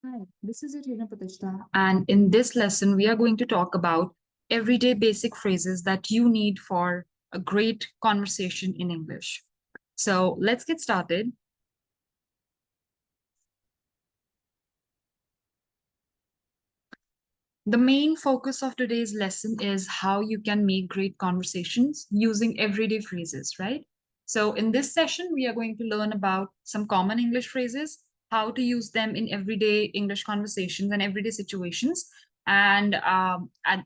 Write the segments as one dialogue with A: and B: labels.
A: Hi, this is your trainer Pratishtha, and in this lesson, we are going to talk about everyday basic phrases that you need for a great conversation in English. So let's get started. The main focus of today's lesson is how you can make great conversations using everyday phrases, right? So, in this session, we are going to learn about some common English phrases, how to use them in everyday English conversations and everyday situations, and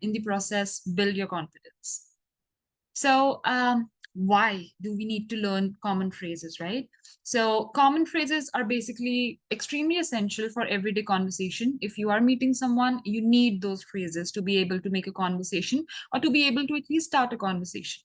A: in the process, build your confidence. So, why do we need to learn common phrases, right? So, common phrases are basically extremely essential for everyday conversation. If you are meeting someone, you need those phrases to be able to make a conversation or to be able to at least start a conversation.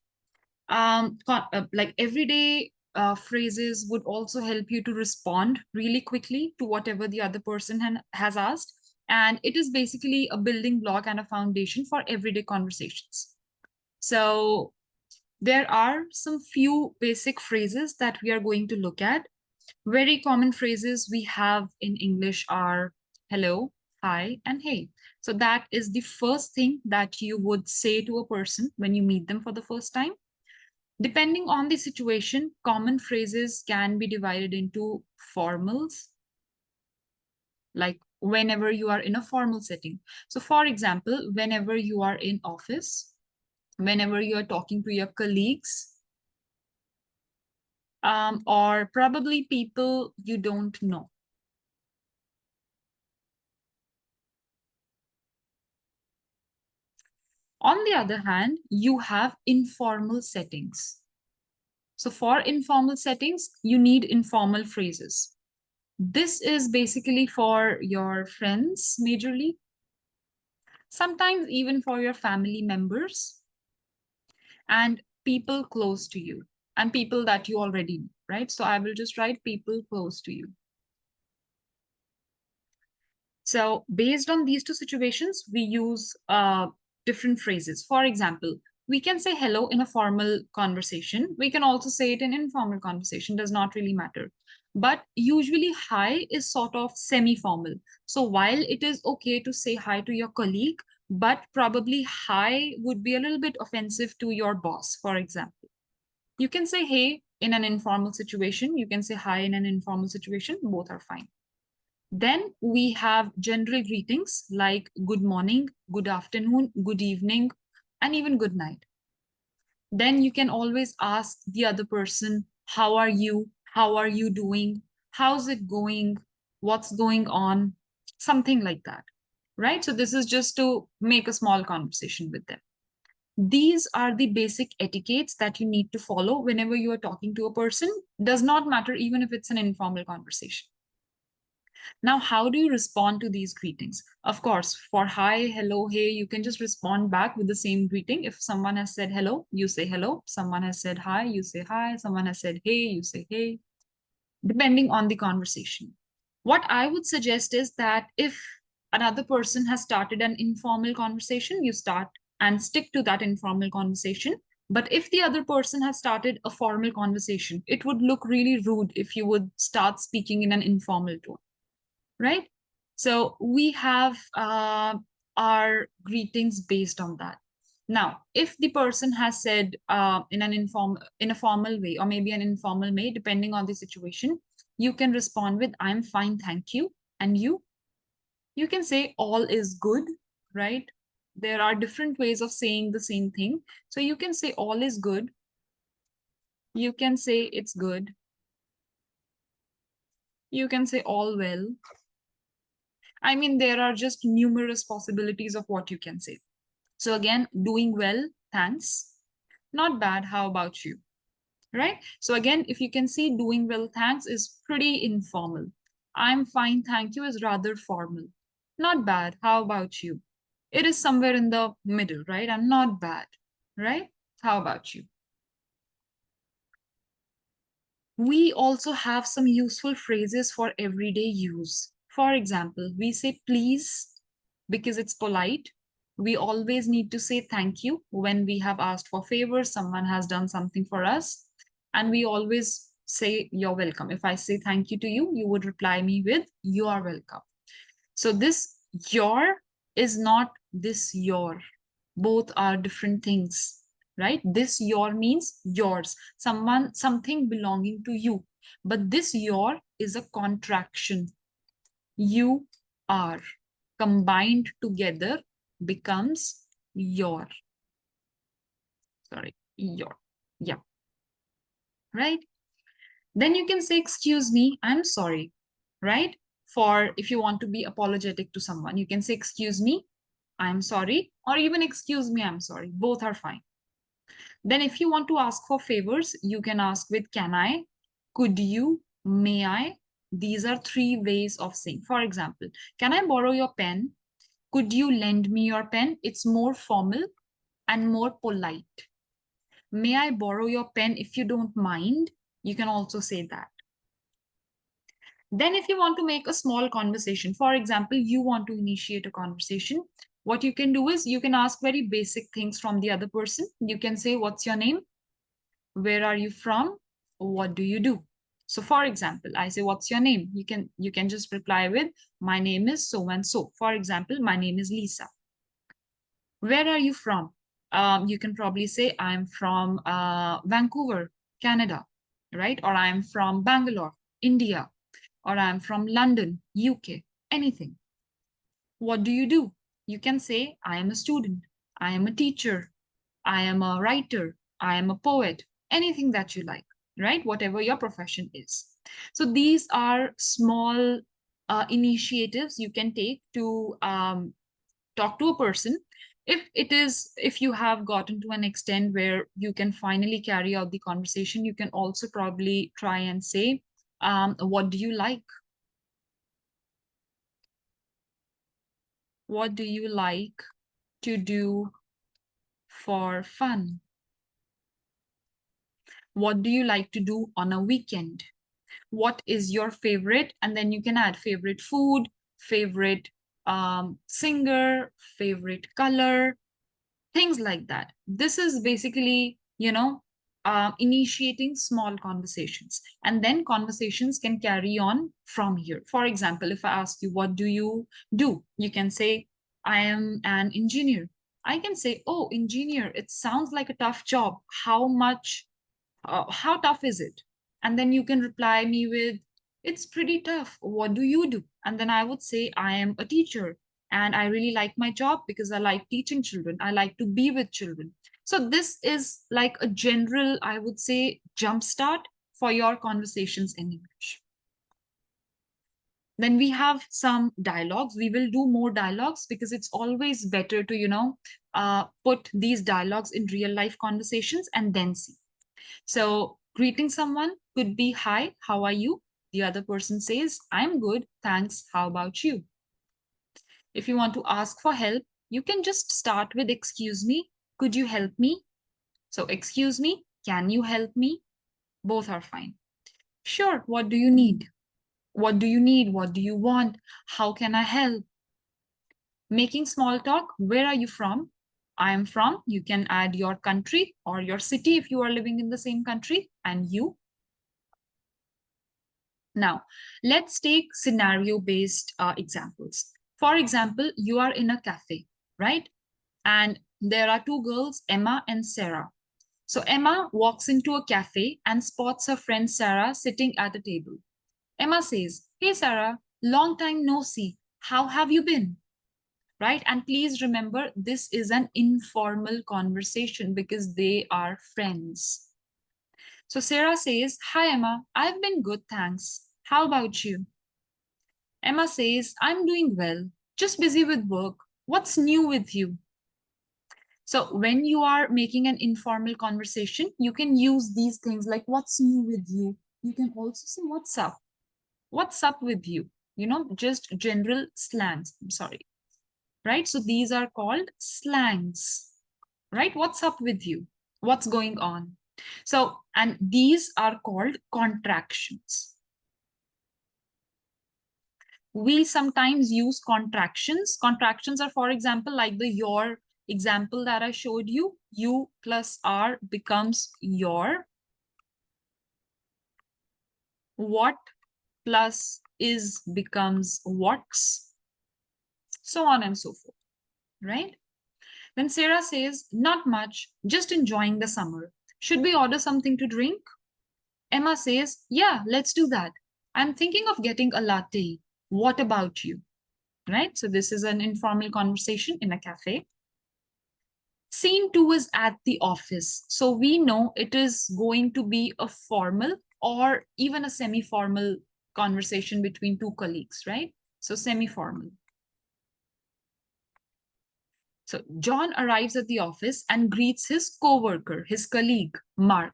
A: Like everyday phrases would also help you to respond really quickly to whatever the other person has asked. And it is basically a building block and a foundation for everyday conversations. So, there are some few basic phrases that we are going to look at. Very common phrases we have in English are hello, hi, and hey. So that is the first thing that you would say to a person when you meet them for the first time. Depending on the situation, common phrases can be divided into formals, like whenever you are in a formal setting. So, for example, whenever you are in office, whenever you are talking to your colleagues, or probably people you don't know. On the other hand, you have informal settings. So for informal settings, you need informal phrases. This is basically for your friends, majorly, sometimes even for your family members and people close to you and people that you already know, right? So I will just write people close to you. So based on these two situations, we use different phrases. For example, we can say hello in a formal conversation. We can also say it in informal conversation, does not really matter. But usually hi is sort of semi-formal. So while it is okay to say hi to your colleague, but probably hi would be a little bit offensive to your boss, for example. You can say hey in an informal situation. You can say hi in an informal situation. Both are fine. Then we have general greetings like good morning, good afternoon, good evening, and even good night. Then you can always ask the other person, how are you? How are you doing? How's it going? What's going on? Something like that, right? So this is just to make a small conversation with them. These are the basic etiquettes that you need to follow whenever you are talking to a person. Does not matter even if it's an informal conversation. Now, how do you respond to these greetings? Of course, for hi, hello, hey, you can just respond back with the same greeting. If someone has said hello, you say hello. Someone has said hi, you say hi. Someone has said hey, you say hey, depending on the conversation. What I would suggest is that if another person has started an informal conversation, you start and stick to that informal conversation. But if the other person has started a formal conversation, it would look really rude if you would start speaking in an informal tone, right? So we have our greetings based on that. Now, if the person has said in a formal way, or maybe an informal way, depending on the situation, you can respond with "I'm fine, thank you," and you can say "all is good," right? There are different ways of saying the same thing, so you can say "all is good." You can say "it's good." You can say "all well." I mean, there are just numerous possibilities of what you can say. So again, doing well, thanks. Not bad, how about you? Right? So again, if you can see doing well, thanks is pretty informal. I'm fine, thank you is rather formal. Not bad, how about you? It is somewhere in the middle, right? I'm not bad, right? How about you? We also have some useful phrases for everyday use. For example, we say please because it's polite. We always need to say thank you when we have asked for favors, someone has done something for us. And we always say you're welcome. If I say thank you to you, you would reply me with you are welcome. So this your is not this your. Both are different things, right? This your means yours, someone, something belonging to you. But this your is a contraction. You are combined together becomes your. Sorry, your. Yeah, right? Then you can say, excuse me, I'm sorry, right? For if you want to be apologetic to someone, you can say, excuse me, I'm sorry, or even excuse me, I'm sorry. Both are fine. Then if you want to ask for favors, you can ask with can I, could you, may I. These are three ways of saying. For example, can I borrow your pen? Could you lend me your pen? It's more formal and more polite. May I borrow your pen if you don't mind? You can also say that. Then if you want to make a small conversation, for example, you want to initiate a conversation, what you can do is you can ask very basic things from the other person. You can say, what's your name? Where are you from? What do you do? So for example, I say, what's your name? You can just reply with, my name is so and so. For example, my name is Lisa. Where are you from? You can probably say, I'm from Vancouver, Canada, right? Or I'm from Bangalore, India, or I'm from London, UK, anything. What do you do? You can say, I am a student, I am a teacher, I am a writer, I am a poet, anything that you like, right? Whatever your profession is. So these are small initiatives you can take to talk to a person. If you have gotten to an extent where you can finally carry out the conversation, you can also probably try and say, what do you like? What do you like to do for fun? What do you like to do on a weekend? What is your favorite? And then you can add favorite food, favorite singer, favorite color, things like that. This is basically, initiating small conversations. And then conversations can carry on from here. For example, if I ask you, what do you do? You can say, I am an engineer. I can say, oh, engineer, it sounds like a tough job. How tough is it? And then you can reply me with, it's pretty tough. What do you do? And then I would say, I am a teacher and I really like my job because I like teaching children. I like to be with children. So this is like a general, I would say, jumpstart for your conversations in English. Then we have some dialogues. We will do more dialogues because it's always better to, put these dialogues in real life conversations and then see. So greeting someone could be, hi, how are you? The other person says, I'm good, thanks, how about you? If you want to ask for help, you can just start with, excuse me, could you help me? So excuse me, can you help me? Both are fine. Sure, what do you need? What do you need? What do you want? How can I help? Making small talk, where are you from? I am from, you can add your country or your city if you are living in the same country, and you. Now, let's take scenario-based examples. For example, you are in a cafe, right? And there are two girls, Emma and Sarah. So Emma walks into a cafe and spots her friend Sarah sitting at a table. Emma says, hey Sarah, long time no see. How have you been? Right? And please remember, this is an informal conversation because they are friends. So Sarah says, hi Emma, I've been good, thanks. How about you? Emma says, I'm doing well, just busy with work. What's new with you? So when you are making an informal conversation, you can use these things like what's new with you. You can also say what's up. What's up with you? Just general slangs. I'm sorry. Right? So these are called slangs. Right? What's up with you? What's going on? So, and these are called contractions. We sometimes use contractions. Contractions are, for example, like the your example that I showed you. You plus R becomes your. What plus is becomes what's. so on and so forth, right? Then Sarah says, not much, just enjoying the summer. Should we order something to drink? Emma says, yeah, let's do that. I'm thinking of getting a latte. What about you? Right? So this is an informal conversation in a cafe. Scene two is at the office. So we know it is going to be a formal or even a semi formal conversation between two colleagues, right? So semi formal. So John arrives at the office and greets his co-worker, his colleague, Mark.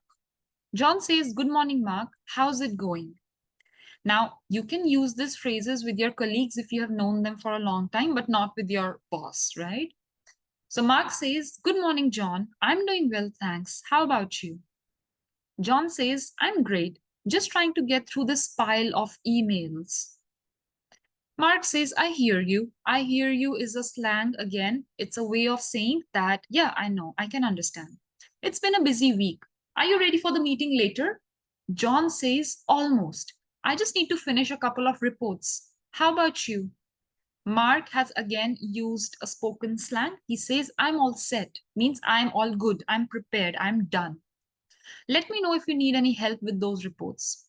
A: John says, good morning, Mark. How's it going? Now, you can use these phrases with your colleagues if you have known them for a long time, but not with your boss, right? So Mark says, good morning, John. I'm doing well, thanks. How about you? John says, I'm great. Just trying to get through this pile of emails. Mark says, I hear you. I hear you is a slang again. It's a way of saying that, yeah, I know, I can understand. It's been a busy week. Are you ready for the meeting later? John says, almost. I just need to finish a couple of reports. How about you? Mark has again used a spoken slang. He says, I'm all set, means I'm all good, I'm prepared, I'm done. Let me know if you need any help with those reports.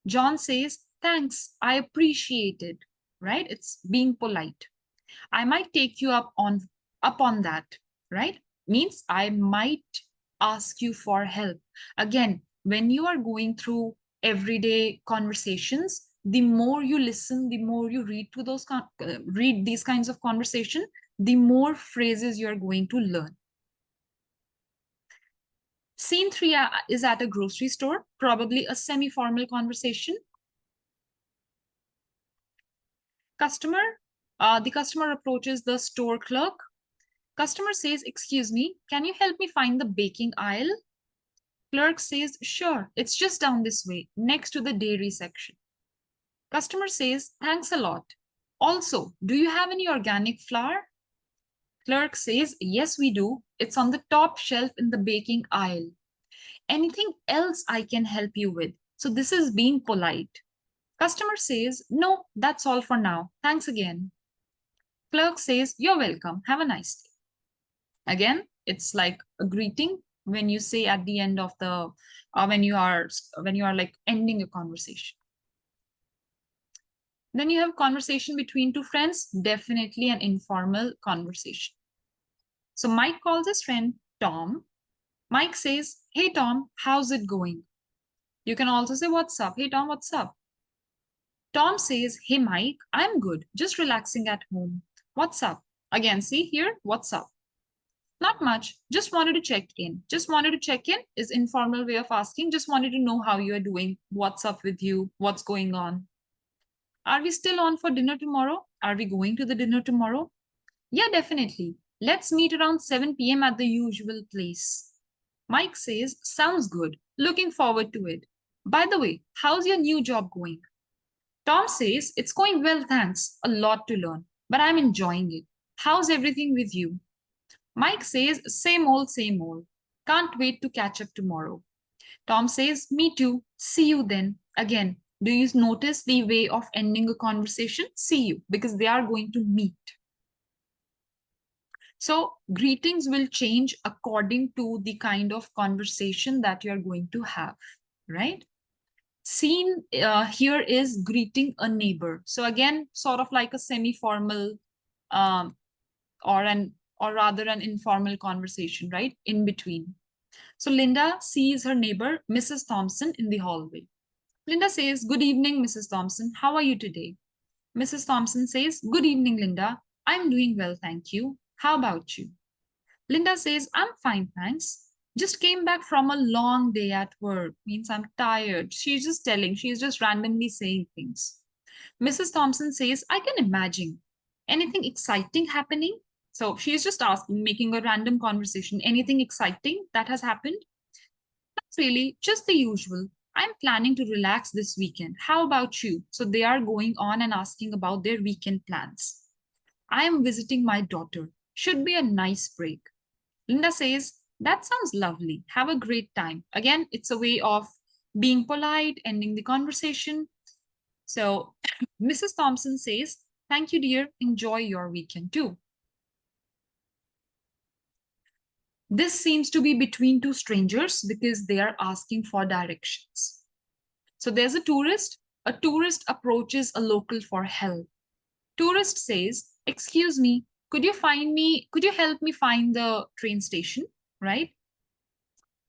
A: John says, thanks, I appreciate it, right? It's being polite. I might take you up on that, right? Means I might ask you for help. Again, when you are going through everyday conversations, the more you listen, the more you read to read these kinds of conversation, the more phrases you're going to learn. Scene three is at a grocery store, probably a semi-formal conversation. The customer approaches the store clerk. Customer says, excuse me, can you help me find the baking aisle? Clerk says, sure, it's just down this way, next to the dairy section. Customer says, thanks a lot. Also, do you have any organic flour? Clerk says, yes, we do. It's on the top shelf in the baking aisle. Anything else I can help you with? So this is being polite. Customer says, no, that's all for now. Thanks again. Clerk says, you're welcome. Have a nice day. Again, it's like a greeting when you say at the end of the when you are like ending a conversation. Then you have conversation between two friends, definitely an informal conversation. So Mike calls his friend Tom. Mike says, hey Tom, how's it going? You can also say, what's up? Hey Tom, what's up? Tom says, hey Mike, I'm good, just relaxing at home. What's up? Again, see here, what's up? Not much, just wanted to check in. Just wanted to check in is informal way of asking, just wanted to know how you are doing, what's up with you, what's going on. Are we still on for dinner tomorrow? Are we going to the dinner tomorrow? Yeah, definitely. Let's meet around 7 p.m. at the usual place. Mike says, sounds good. Looking forward to it. By the way, how's your new job going? Tom says, it's going well, thanks. A lot to learn, but I'm enjoying it. How's everything with you? Mike says, same old, same old. Can't wait to catch up tomorrow. Tom says, me too. See you then. Again, do you notice the way of ending a conversation? See you, because they are going to meet. So greetings will change according to the kind of conversation that you're going to have, right? Scene here is greeting a neighbor. So again, sort of like a semi-formal um, or rather an informal conversation, right? In between. So Linda sees her neighbor, Mrs. Thompson, in the hallway. Linda says, good evening, Mrs. Thompson. How are you today? Mrs. Thompson says, good evening, Linda. I'm doing well, thank you. How about you? Linda says, I'm fine, thanks. Just came back from a long day at work. Means I'm tired. She's just randomly saying things. Mrs. Thompson says, I can imagine. Anything exciting happening? So she's just asking, making a random conversation. Anything exciting that has happened? That's really just the usual. I'm planning to relax this weekend. How about you? So they are going on and asking about their weekend plans. I am visiting my daughter. Should be a nice break. Linda says, that sounds lovely. Have a great time. Again, it's a way of being polite, ending the conversation. So Mrs. Thompson says, Thank you, dear. Enjoy your weekend too. This seems to be between two strangers because they are asking for directions. So there's a tourist. A tourist approaches a local for help. Tourist says, "Excuse me, could you help me find the train station?" Right?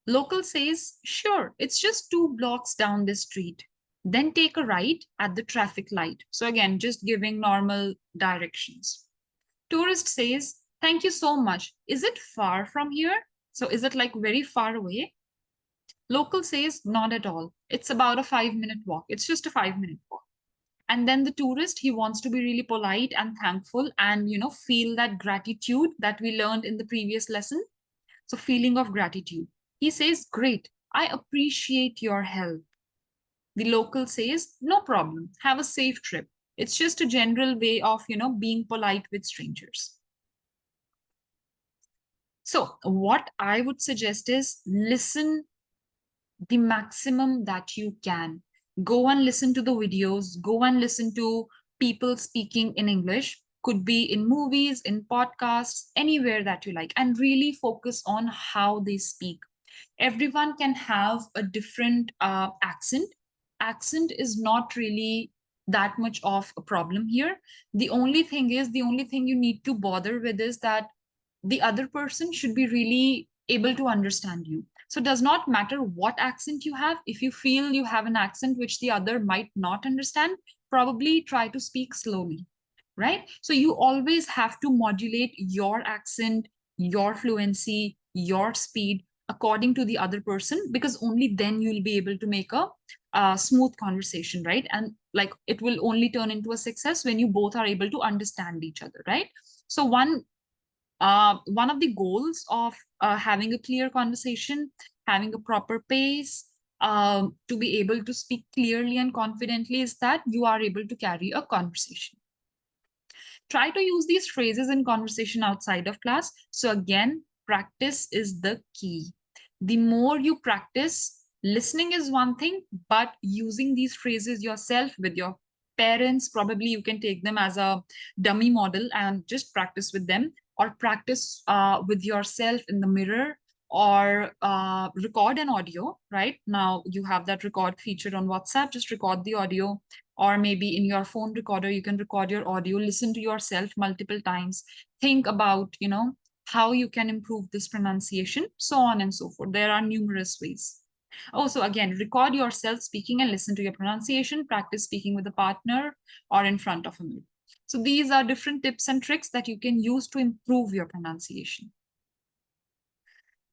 A: Local says, "Sure, it's just 2 blocks down the street. Then take a right at the traffic light." So again, just giving normal directions. Tourist says, "Thank you so much. Is it far from here?" So is it like very far away? Local says, "Not at all. It's about a 5 minute walk. It's just a 5 minute walk." And then the tourist, he wants to be really polite and thankful and, feel that gratitude that we learned in the previous lesson. So feeling of gratitude. He says, "Great. I appreciate your help." The local says, "No problem. Have a safe trip." It's just a general way of, being polite with strangers. So what I would suggest is listen the maximum that you can. Go and listen to the videos, go and listen to people speaking in English, could be in movies, in podcasts, anywhere that you like, and really focus on how they speak. Everyone can have a different accent. Accent is not really that much of a problem here. The only thing you need to bother with is that the other person should be really able to understand you. So it does not matter what accent you have. If you feel you have an accent which the other might not understand, probably try to speak slowly, right? So you always have to modulate your accent, your fluency, your speed according to the other person, because only then you'll be able to make a smooth conversation, right? And like it will only turn into a success when you both are able to understand each other, right? So one of the goals of having a clear conversation, having a proper pace, to be able to speak clearly and confidently, is that you are able to carry a conversation. Try to use these phrases in conversation outside of class. So, again, practice is the key. The more you practice, listening is one thing, but using these phrases yourself with your parents, probably you can take them as a dummy model and just practice with them, or practice with yourself in the mirror, or record an audio. Right now you have that record feature on WhatsApp. Just record the audio, or maybe in your phone recorder you can record your audio, listen to yourself multiple times, think about how you can improve this pronunciation, so on and so forth. There are numerous ways. Also, again, record yourself speaking and listen to your pronunciation. Practice speaking with a partner or in front of a mirror. So these are different tips and tricks that you can use to improve your pronunciation.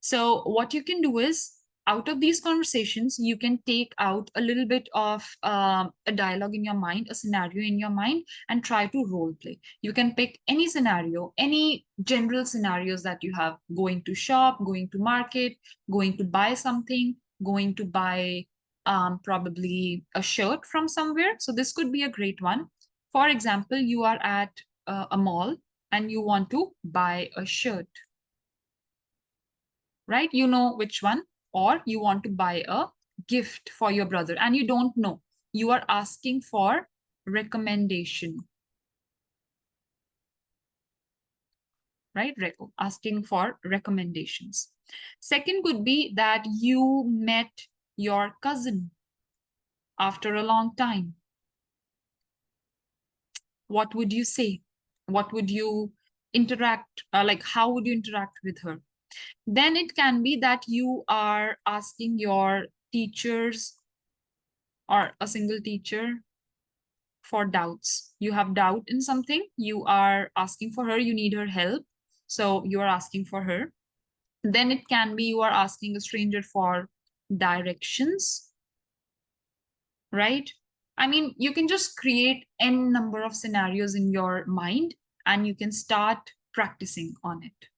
A: So what you can do is, out of these conversations, you can take out a little bit of a dialogue in your mind, a scenario in your mind, and try to role play. You can pick any scenario, any general scenarios that you have: going to shop, going to market, going to buy something, going to buy probably a shirt from somewhere. So this could be a great one. For example, you are at a mall and you want to buy a shirt, right? You know which one. Or you want to buy a gift for your brother and you don't know. You are asking for recommendation, right? Asking for recommendations. Second could be that you met your cousin after a long time. What would you say? What would you interact, like, how would you interact with her? Then it can be that you are asking your teachers or a single teacher for doubts. You have doubt in something, you are asking for her, you need her help. So you are asking for her. Then it can be you are asking a stranger for directions, right? I mean, you can just create n number of scenarios in your mind and you can start practicing on it.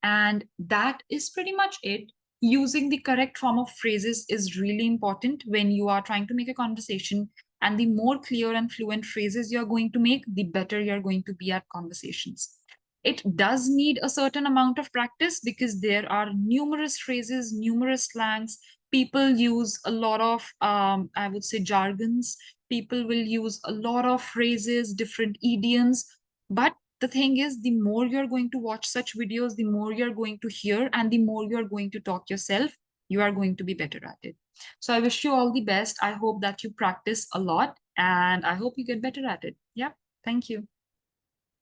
A: And that is pretty much it. Using the correct form of phrases is really important when you are trying to make a conversation. And the more clear and fluent phrases you're going to make, the better you're going to be at conversations. It does need a certain amount of practice because there are numerous phrases, numerous slangs. People use a lot of, I would say, jargons. People will use a lot of phrases, different idioms. But the thing is, the more you're going to watch such videos, the more you're going to hear, and the more you're going to talk yourself, you are going to be better at it. So I wish you all the best. I hope that you practice a lot, and I hope you get better at it. Yeah. Thank you.